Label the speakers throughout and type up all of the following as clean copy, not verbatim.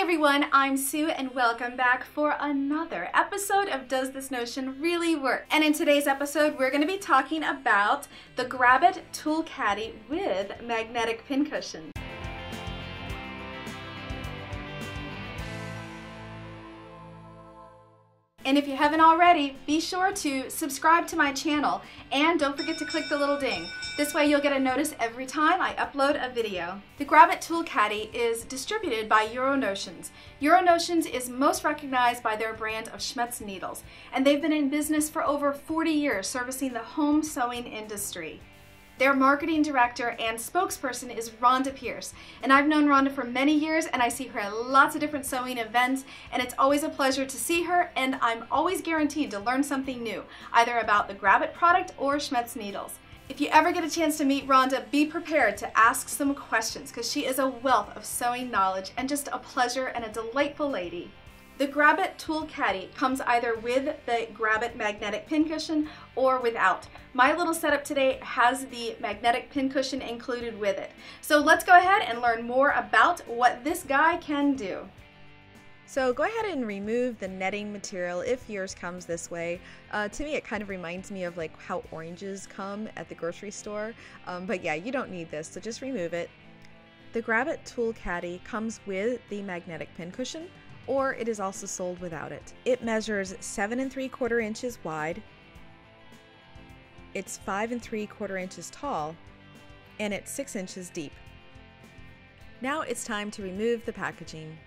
Speaker 1: everyone, I'm Sue and welcome back for another episode of Does This Notion Really Work? And in today's episode, we're going to be talking about the Grabbit Tool Caddy with magnetic pincushion. And if you haven't already, be sure to subscribe to my channel and don't forget to click the little ding. This way you'll get a notice every time I upload a video. The Grabbit Tool Caddy is distributed by Euronotions. Euronotions is most recognized by their brand of schmetz needles, and they've been in business for over 40 years servicing the home sewing industry. Their marketing director and spokesperson is Rhonda Pierce, and I've known Rhonda for many years and I see her at lots of different sewing events, and it's always a pleasure to see her, and I'm always guaranteed to learn something new, either about the Grabbit product or schmetz needles. If you ever get a chance to meet Rhonda, be prepared to ask some questions because she is a wealth of sewing knowledge and just a pleasure and a delightful lady. The Grabbit Tool Caddy comes either with the Grabbit magnetic pincushion or without. My little setup today has the magnetic pincushion included with it. So let's go ahead and learn more about what this guy can do.
Speaker 2: So go ahead and remove the netting material if yours comes this way. To me it kind of reminds me of like how oranges come at the grocery store. But yeah, you don't need this, so just remove it. The Grabbit Tool Caddy comes with the magnetic pincushion, or it is also sold without it. It measures 7 3/4 inches wide, it's 5 3/4 inches tall, and it's 6 inches deep. Now it's time to remove the packaging.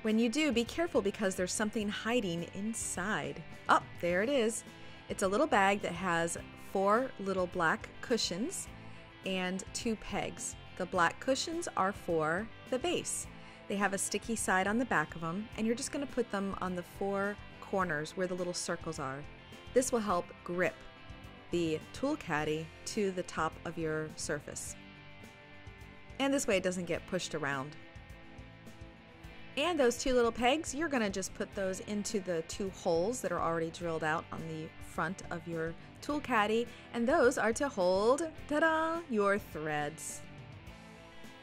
Speaker 2: When you do, be careful because there's something hiding inside. Oh, there it is. It's a little bag that has 4 little black cushions and 2 pegs. The black cushions are for the base. They have a sticky side on the back of them, and you're just going to put them on the 4 corners where the little circles are. This will help grip the tool caddy to the top of your surface. And this way it doesn't get pushed around. And those 2 little pegs, you're going to just put those into the 2 holes that are already drilled out on the front of your tool caddy, and those are to hold, ta-da, your threads.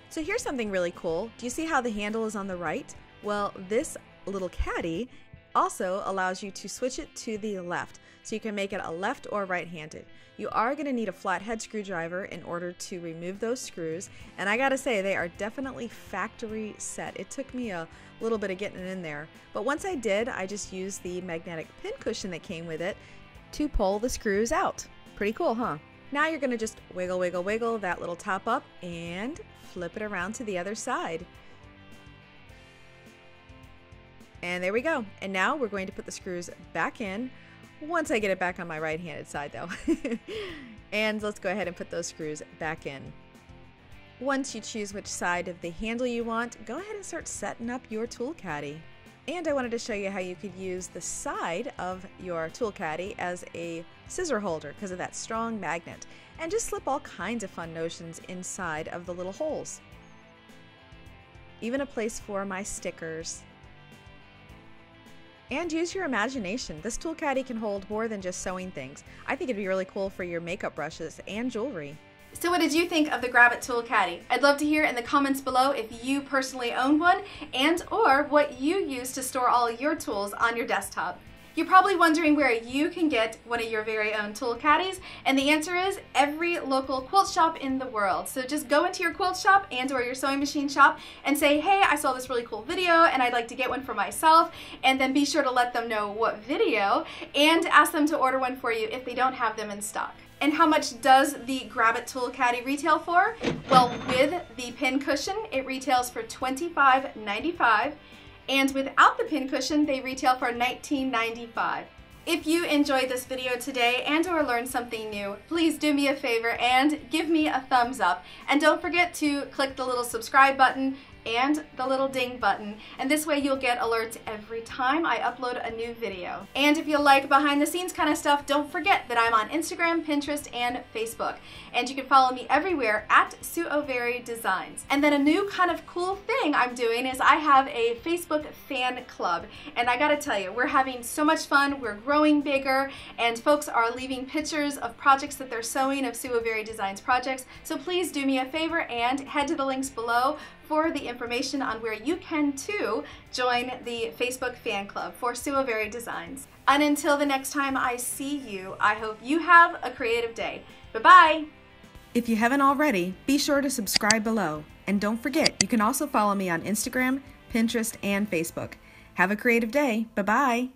Speaker 2: So here's something really cool. Do you see how the handle is on the right? Well, this little caddy also allows you to switch it to the left, so you can make it a left or right-handed. You are going to need a flathead screwdriver in order to remove those screws, and I gotta say they are definitely factory set. It took me a little bit of getting it in there, but once I did, I just used the magnetic pincushion that came with it to pull the screws out. Pretty cool, huh? Now you're going to just wiggle, wiggle, wiggle that little top up and flip it around to the other side. And there we go. And now we're going to put the screws back in, once I get it back on my right-handed side though. And let's go ahead and put those screws back in. Once you choose which side of the handle you want, go ahead and start setting up your tool caddy. And I wanted to show you how you could use the side of your tool caddy as a scissor holder because of that strong magnet, and just slip all kinds of fun notions inside of the little holes. Even a place for my stickers. And use your imagination. This tool caddy can hold more than just sewing things. I think it'd be really cool for your makeup brushes and jewelry.
Speaker 1: So what did you think of the Grabbit Tool Caddy? I'd love to hear in the comments below if you personally own one and or what you use to store all your tools on your desktop. You're probably wondering where you can get one of your very own tool caddies, and the answer is every local quilt shop in the world. So just go into your quilt shop and or your sewing machine shop and say, hey, I saw this really cool video and I'd like to get one for myself, and then be sure to let them know what video and ask them to order one for you if they don't have them in stock. And how much does the Grabbit Tool Caddy retail for? Well, with the pin cushion, it retails for $25.95. And without the pin cushion, they retail for $19.95. If you enjoyed this video today and or learned something new, please do me a favor and give me a thumbs up. And don't forget to click the little subscribe button and the little ding button, and this way you'll get alerts every time I upload a new video. And if you like behind the scenes kind of stuff, don't forget that I'm on Instagram, Pinterest, and Facebook, and you can follow me everywhere at Sue O'Very Designs. And then a new kind of cool thing I'm doing is I have a Facebook fan club, and I gotta tell you, we're having so much fun, we're growing bigger, and folks are leaving pictures of projects that they're sewing, of Sue O'Very Designs projects, so please do me a favor and head to the links below for the information on where you can too join the Facebook fan club for Suaveri Designs. And until the next time I see you, I hope you have a creative day. Bye-bye!
Speaker 2: If you haven't already, be sure to subscribe below. And don't forget, you can also follow me on Instagram, Pinterest, and Facebook. Have a creative day. Bye-bye!